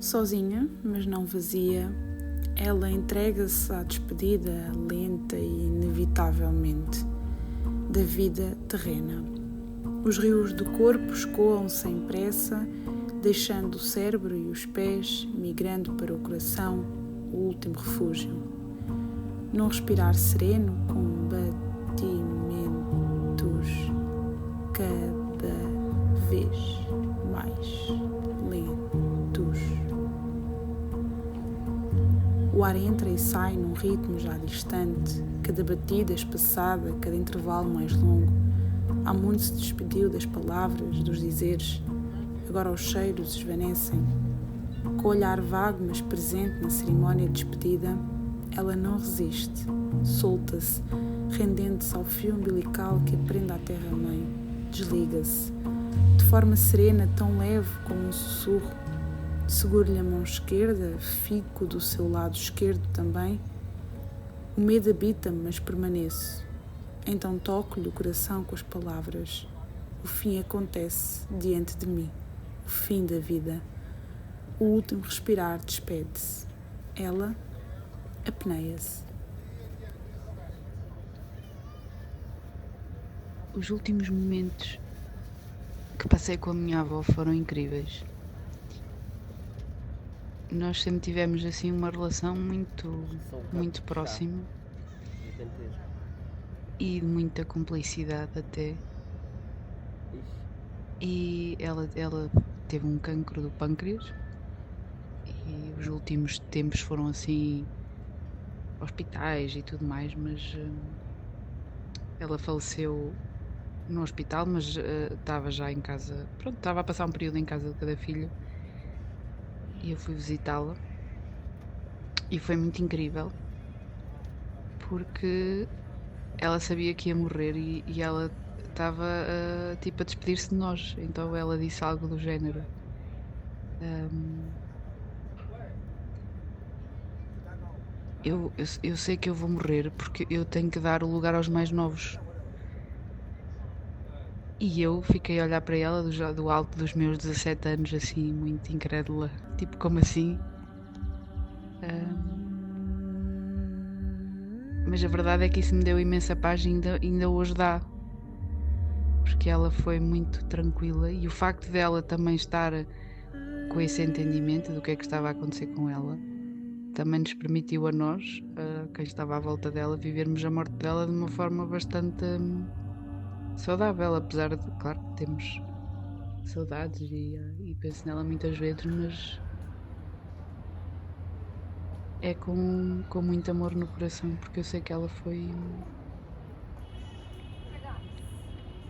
Sozinha, mas não vazia, ela entrega-se à despedida lenta e inevitavelmente da vida terrena. Os rios do corpo escoam sem pressa, deixando o cérebro e os pés migrando para o coração, o último refúgio. Num respirar sereno com batimentos cada vez mais lentos. O ar entra e sai num ritmo já distante, cada batida espaçada, cada intervalo mais longo. Há muito se despediu das palavras, dos dizeres. Agora os cheiros esvanecem. Com o olhar vago, mas presente na cerimónia de despedida, ela não resiste, solta-se, rendendo-se ao fio umbilical que a prende à terra-mãe. Desliga-se, de forma serena, tão leve como um sussurro. Seguro-lhe a mão esquerda, fico do seu lado esquerdo também. O medo habita-me, mas permaneço. Então toco-lhe o coração com as palavras. O fim acontece diante de mim, o fim da vida. O último respirar despede-se. Ela apneia-se. Os últimos momentos que passei com a minha avó foram incríveis. Nós sempre tivemos assim uma relação muito próxima e de muita cumplicidade até. E ela teve um cancro do pâncreas e os últimos tempos foram assim hospitais e tudo mais, mas ela faleceu no hospital, mas estava já em casa, pronto, estava a passar um período em casa de cada filho e eu fui visitá-la e foi muito incrível porque ela sabia que ia morrer e ela estava tipo a despedir-se de nós, então ela disse algo do género eu sei que eu vou morrer porque eu tenho que dar o lugar aos mais novos. E eu fiquei a olhar para ela do alto dos meus 17 anos, assim, muito incrédula. Tipo, como assim? Mas a verdade é que isso me deu imensa paz e ainda hoje dá. Porque ela foi muito tranquila e o facto dela também estar com esse entendimento do que é que estava a acontecer com ela também nos permitiu a nós, quem estava à volta dela, vivermos a morte dela de uma forma bastante saudável, apesar de, claro, que temos saudades e penso nela muitas vezes, mas é com muito amor no coração, porque eu sei que ela foi.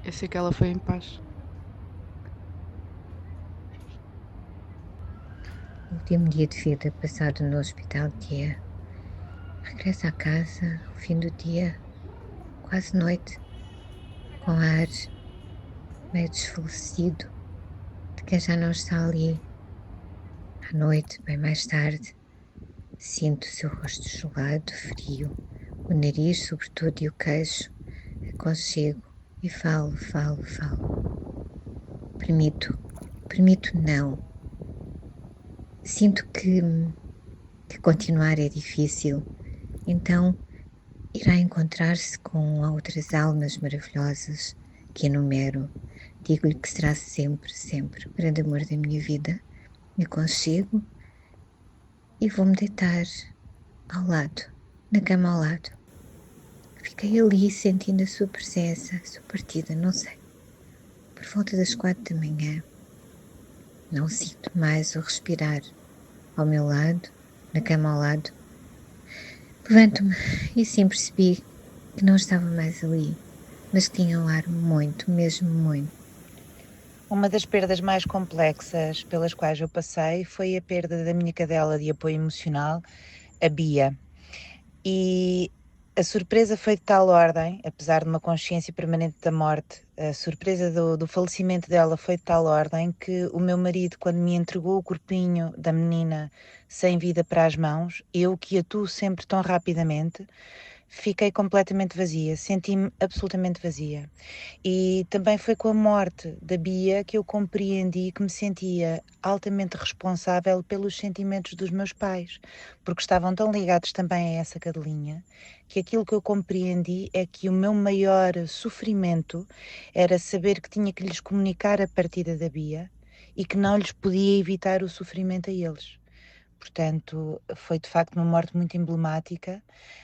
Eu sei que ela foi em paz. O último dia de vida passado no hospital, Tia. Regressa a casa ao fim do dia, quase noite, com ar meio desfalecido de quem já não está ali. À noite, bem mais tarde, sinto o seu rosto gelado, frio, o nariz, sobretudo, e o queixo. Aconchego e falo. Permito não. Sinto que continuar é difícil, então irá encontrar-se com outras almas maravilhosas que enumero. Digo-lhe que será sempre, o grande amor da minha vida. Me aconchego e vou-me deitar ao lado, na cama ao lado. Fiquei ali sentindo a sua presença, a sua partida, não sei. Por volta das 4 da manhã, não sinto mais o respirar ao meu lado, na cama ao lado. Levanto-me e sim percebi que não estava mais ali, mas que tinha um ar muito, mesmo muito. Uma das perdas mais complexas pelas quais eu passei foi a perda da minha cadela de apoio emocional, a Bia. E a surpresa foi de tal ordem, apesar de uma consciência permanente da morte, a surpresa do falecimento dela foi de tal ordem que o meu marido, quando me entregou o corpinho da menina sem vida para as mãos, eu que atuo sempre tão rapidamente, fiquei completamente vazia, senti-me absolutamente vazia. E também foi com a morte da Bia que eu compreendi que me sentia altamente responsável pelos sentimentos dos meus pais, porque estavam tão ligados também a essa cadelinha, que aquilo que eu compreendi é que o meu maior sofrimento era saber que tinha que lhes comunicar a partida da Bia e que não lhes podia evitar o sofrimento a eles. Portanto, foi de facto uma morte muito emblemática.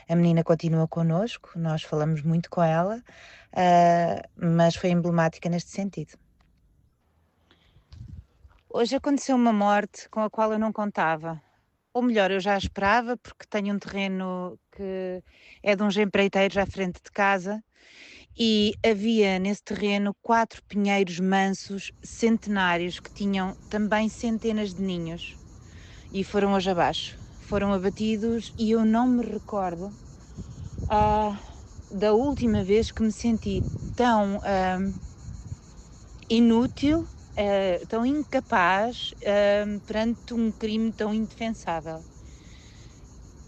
A menina continua connosco, nós falamos muito com ela, mas foi emblemática neste sentido. Hoje aconteceu uma morte com a qual eu não contava. Ou melhor, eu já esperava, porque tenho um terreno que é de uns empreiteiros à frente de casa e havia nesse terreno 4 pinheiros mansos centenários que tinham também centenas de ninhos e foram hoje abaixo. Foram abatidos e eu não me recordo da última vez que me senti tão inútil, tão incapaz perante um crime tão indefensável.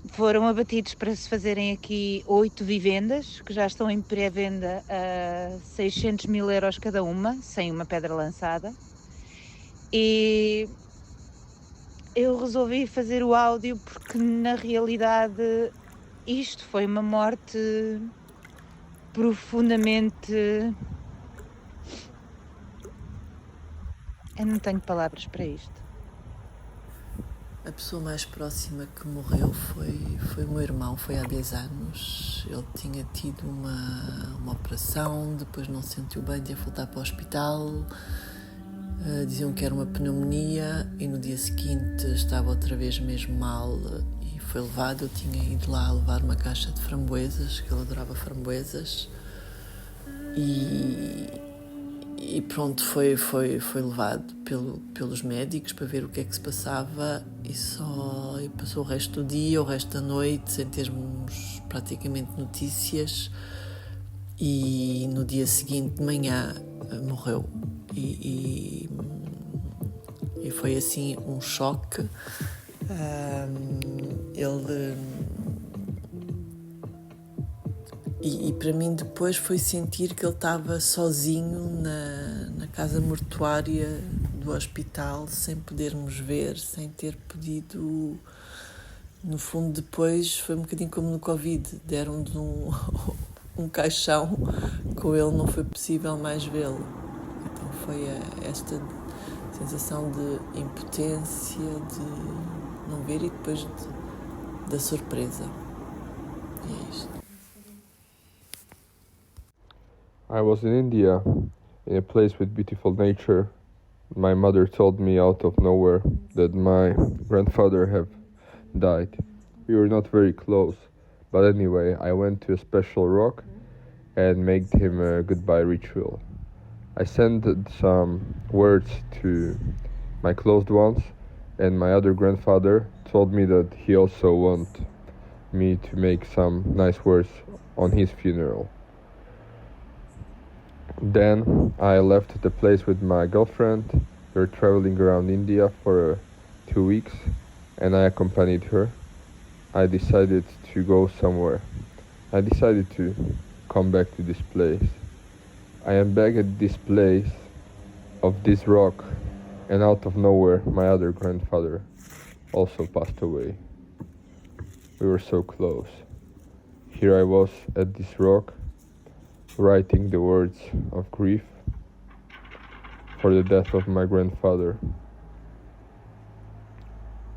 Foram abatidos para se fazerem aqui 8 vivendas, que já estão em pré-venda a 600 mil euros cada uma, sem uma pedra lançada. E eu resolvi fazer o áudio porque, na realidade, isto foi uma morte profundamente... Eu não tenho palavras para isto. A pessoa mais próxima que morreu foi o meu irmão, foi há 10 anos. Ele tinha tido uma operação, depois não se sentiu bem, teve que voltar para o hospital. Diziam que era uma pneumonia e no dia seguinte estava outra vez mesmo mal e foi levado. Eu tinha ido lá levar uma caixa de framboesas, que ele adorava framboesas. E pronto, foi levado pelos médicos para ver o que é que se passava e passou o resto do dia, o resto da noite, sem termos praticamente notícias, e no dia seguinte de manhã morreu. E foi assim um choque. E para mim depois foi sentir que ele estava sozinho na casa mortuária do hospital, sem podermos ver, sem ter podido... No fundo, depois foi um bocadinho como no Covid, deram-nos um caixão, com ele não foi possível mais vê-lo. Então foi esta sensação de impotência, de não ver, e depois da surpresa. E é isto. I was in India, in a place with beautiful nature. My mother told me out of nowhere that my grandfather had died. We were not very close, but anyway, I went to a special rock and made him a goodbye ritual. I sent some words to my closed ones, and my other grandfather told me that he also wanted me to make some nice words on his funeral. Then I left the place with my girlfriend. We were traveling around India for 2 weeks, and I accompanied her. I decided to go somewhere. I decided to come back to this place. I am back at this place of this rock, and out of nowhere my other grandfather also passed away. We were so close. Here I was at this rock, writing the words of grief for the death of my grandfather.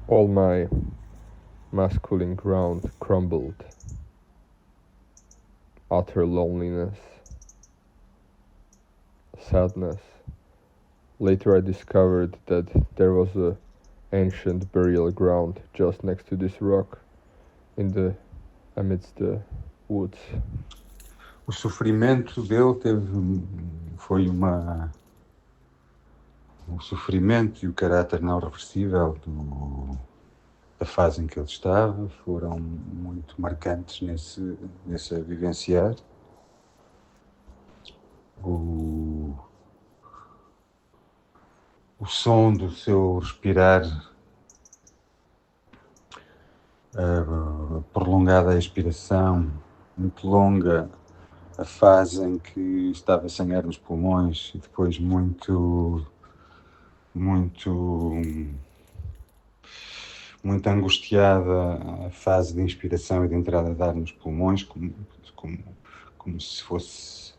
All my masculine ground crumbled. Utter loneliness, sadness. Later I discovered that there was an ancient burial ground just next to this rock, amidst the woods. O sofrimento dele foi o sofrimento e o caráter não reversível da fase em que ele estava foram muito marcantes nesse a vivenciar. O som do seu respirar, a prolongada expiração, muito longa a fase em que estava sem ar nos pulmões e depois muito angustiada a fase de inspiração e de entrada de ar nos pulmões, como se fosse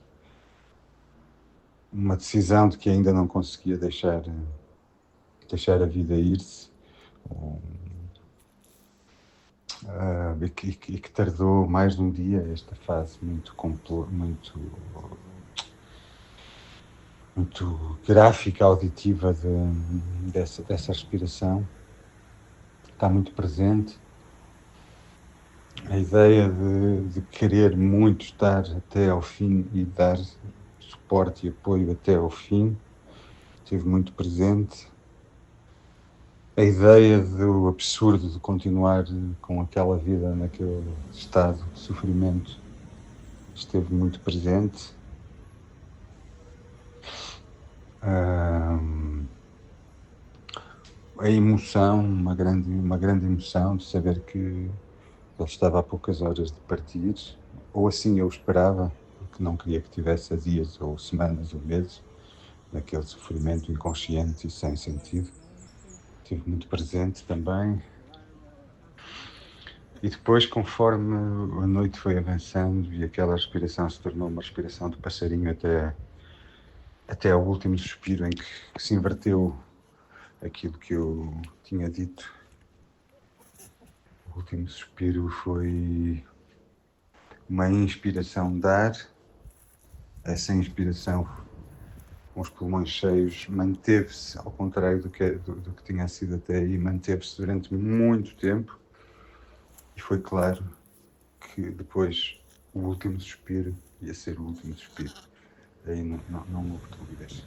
uma decisão de que ainda não conseguia deixar a vida ir-se, e que tardou mais de um dia, esta fase muito gráfica, auditiva dessa respiração. Está muito presente. A ideia de querer muito estar até ao fim e dar suporte e apoio até ao fim esteve muito presente. A ideia do absurdo de continuar com aquela vida naquele estado de sofrimento esteve muito presente. A emoção, uma grande emoção de saber que ele estava a poucas horas de partir, ou assim eu esperava, porque não queria que tivesse a dias ou semanas ou meses naquele sofrimento inconsciente e sem sentido. Estive muito presente também. E depois, conforme a noite foi avançando e aquela respiração se tornou uma respiração de passarinho até ao último suspiro em que se inverteu aquilo que eu tinha dito. O último suspiro foi uma inspiração de ar. Essa inspiração com os pulmões cheios manteve-se, ao contrário do que tinha sido até aí, manteve-se durante muito tempo. E foi claro que depois o último suspiro ia ser o último suspiro. Aí não houve dúvidas.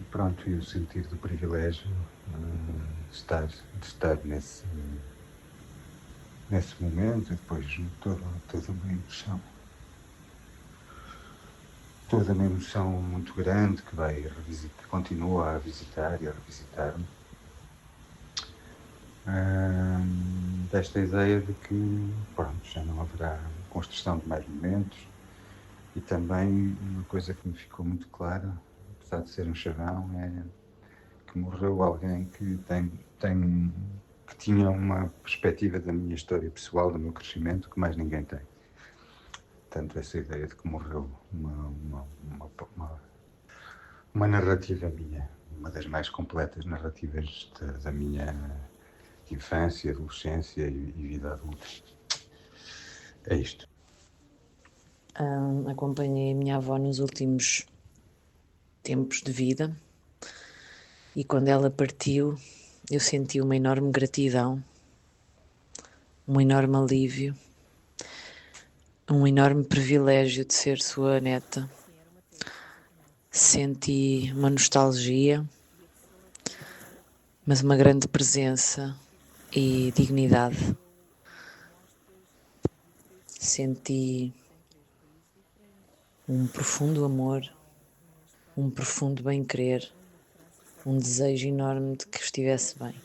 E pronto, e o sentir do privilégio de estar nesse momento, e depois toda uma emoção. Toda uma emoção muito grande que continua a visitar e a revisitar-me. Desta ideia de que pronto, já não haverá construção de mais momentos, e também uma coisa que me ficou muito clara, apesar de ser um chavão, é que morreu alguém que tinha uma perspectiva da minha história pessoal, do meu crescimento, que mais ninguém tem. Portanto, essa ideia de que morreu uma narrativa minha, uma das mais completas narrativas da minha infância, adolescência e vida adulta. É isto. Acompanhei a minha avó nos últimos tempos de vida e quando ela partiu eu senti uma enorme gratidão, um enorme alívio, um enorme privilégio de ser sua neta. Senti uma nostalgia, mas uma grande presença e dignidade. Senti um profundo amor, um profundo bem-querer, um desejo enorme de que estivesse bem.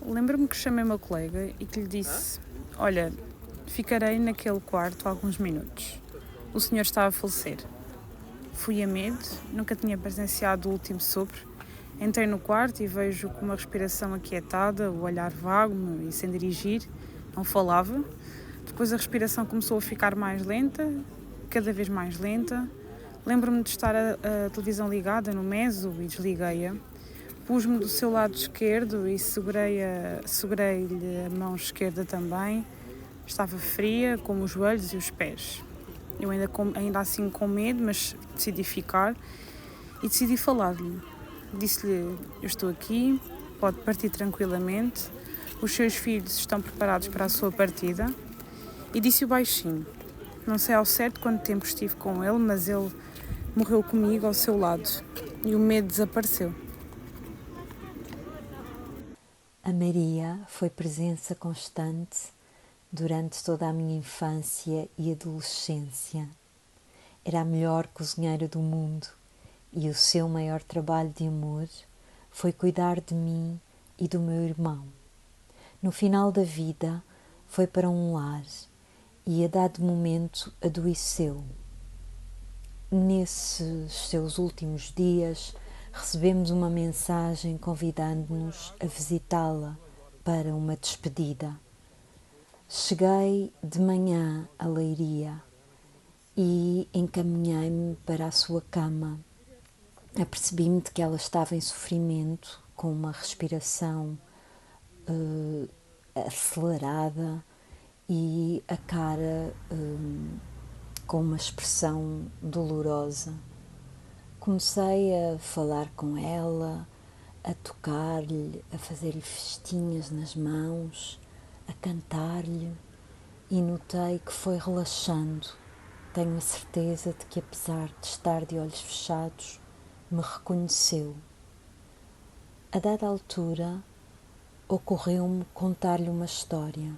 Lembro-me que chamei o meu colega e que lhe disse: olha, ficarei naquele quarto alguns minutos. O senhor estava a falecer. Fui a medo, nunca tinha presenciado o último sopro. Entrei no quarto e vejo com uma respiração aquietada, o olhar vago e sem dirigir, não falava. Depois a respiração começou a ficar mais lenta, cada vez mais lenta. Lembro-me de estar a televisão ligada no meso e desliguei-a. Pus-me do seu lado esquerdo e segurei-lhe a mão esquerda também. Estava fria, como os joelhos e os pés. Eu ainda assim com medo, mas decidi ficar e decidi falar-lhe. Disse-lhe: eu estou aqui, pode partir tranquilamente, os seus filhos estão preparados para a sua partida. E disse-o baixinho. Não sei ao certo quanto tempo estive com ele, mas ele morreu comigo ao seu lado e o medo desapareceu. A Maria foi presença constante durante toda a minha infância e adolescência. Era a melhor cozinheira do mundo e o seu maior trabalho de amor foi cuidar de mim e do meu irmão. No final da vida foi para um lar e a dado momento adoeceu. Nesses seus últimos dias recebemos uma mensagem convidando-nos a visitá-la para uma despedida. Cheguei de manhã à Leiria e encaminhei-me para a sua cama. Apercebi-me de que ela estava em sofrimento, com uma respiração acelerada e a cara com uma expressão dolorosa. Comecei a falar com ela, a tocar-lhe, a fazer-lhe festinhas nas mãos, a cantar-lhe, e notei que foi relaxando. Tenho a certeza de que, apesar de estar de olhos fechados, me reconheceu. A dada altura, ocorreu-me contar-lhe uma história.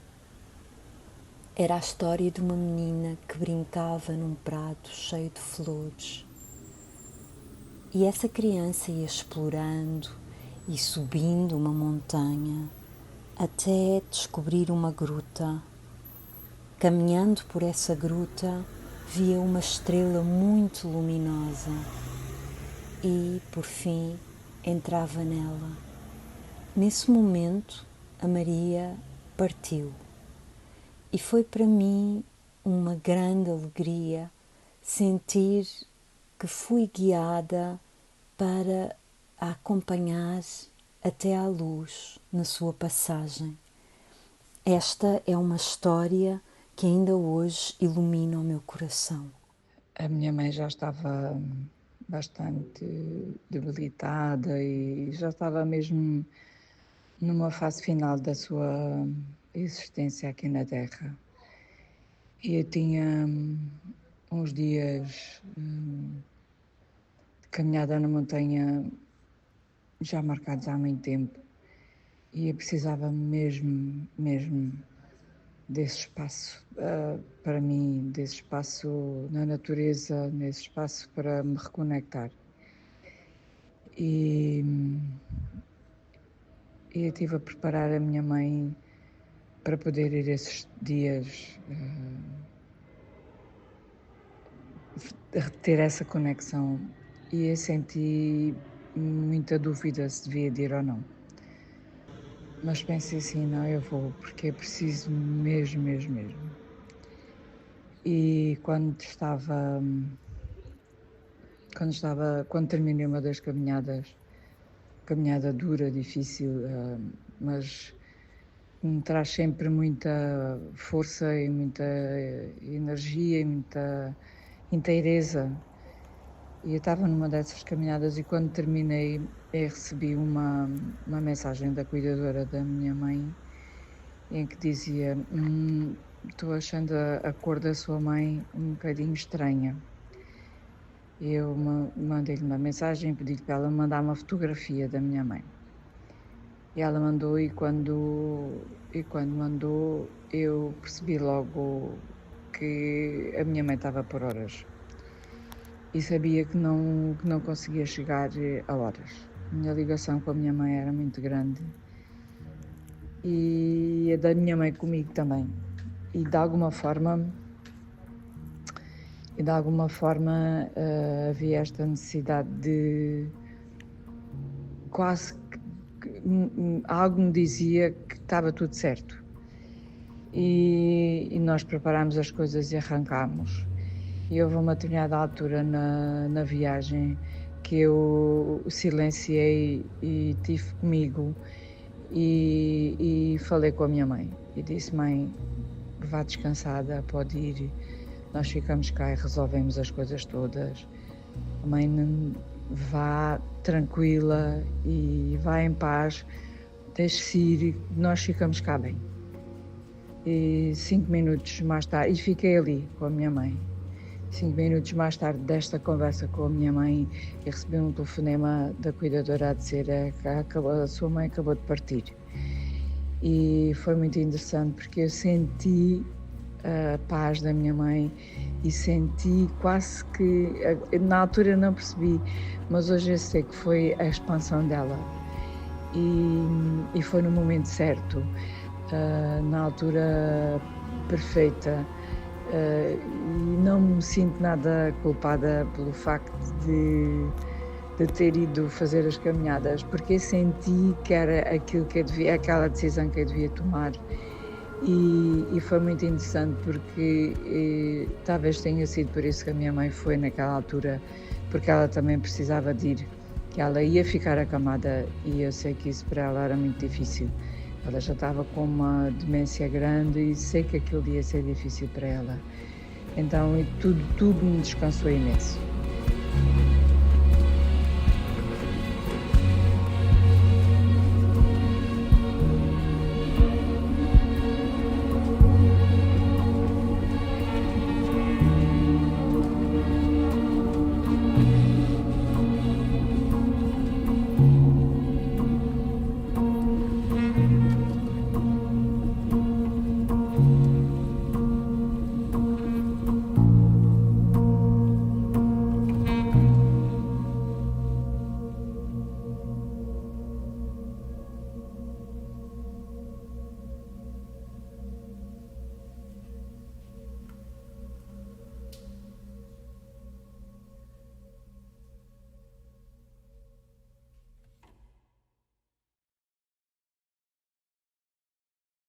Era a história de uma menina que brincava num prato cheio de flores. E essa criança ia explorando e subindo uma montanha até descobrir uma gruta. Caminhando por essa gruta, via uma estrela muito luminosa e, por fim, entrava nela. Nesse momento, a Maria partiu. E foi para mim uma grande alegria sentir que fui guiada para a acompanhar até à luz na sua passagem. Esta é uma história que ainda hoje ilumina o meu coração. A minha mãe já estava bastante debilitada e já estava mesmo numa fase final da sua existência aqui na Terra. E eu tinha uns dias de caminhada na montanha já marcados há muito tempo e eu precisava mesmo desse espaço para mim, desse espaço na natureza, nesse espaço para me reconectar. E eu estive a preparar a minha mãe para poder ir esses dias ter essa conexão, e eu senti muita dúvida se devia de ir ou não. Mas pensei assim, não, eu vou, porque é preciso mesmo. E quando terminei uma das caminhada dura, difícil, mas me traz sempre muita força e muita energia e muita inteireza. E eu estava numa dessas caminhadas e quando terminei recebi uma mensagem da cuidadora da minha mãe em que dizia: estou achando a cor da sua mãe um bocadinho estranha. Eu mandei-lhe uma mensagem e pedi-lhe para ela mandar uma fotografia da minha mãe. E ela mandou, e quando mandou eu percebi logo que a minha mãe estava por horas. E sabia que não conseguia chegar a horas. A minha ligação com a minha mãe era muito grande. E a da minha mãe comigo também. E de alguma forma havia esta necessidade de quase que algo me dizia que estava tudo certo. E nós preparámos as coisas e arrancámos. E houve uma determinada altura na viagem que eu silenciei e tive comigo e falei com a minha mãe. E disse: mãe, vá descansada, pode ir, nós ficamos cá e resolvemos as coisas todas. A mãe, vá tranquila e vá em paz, deixe-se ir, nós ficamos cá bem. E 5 minutos mais tarde, e fiquei ali com a minha mãe. 5 minutos mais tarde desta conversa com a minha mãe, eu recebi um telefonema da cuidadora a dizer que a sua mãe acabou de partir. E foi muito interessante porque eu senti a paz da minha mãe e senti quase que, na altura não percebi, mas hoje eu sei que foi a expansão dela. E foi no momento certo. na altura perfeita, e não me sinto nada culpada pelo facto de ter ido fazer as caminhadas, porque senti que era aquilo que eu devia, aquela decisão que eu devia tomar. E foi muito interessante porque talvez tenha sido por isso que a minha mãe foi naquela altura, porque ela também precisava de ir, que ela ia ficar acamada e eu sei que isso para ela era muito difícil. Ela já estava com uma demência grande e sei que aquilo ia ser difícil para ela. Então tudo me descansou imenso.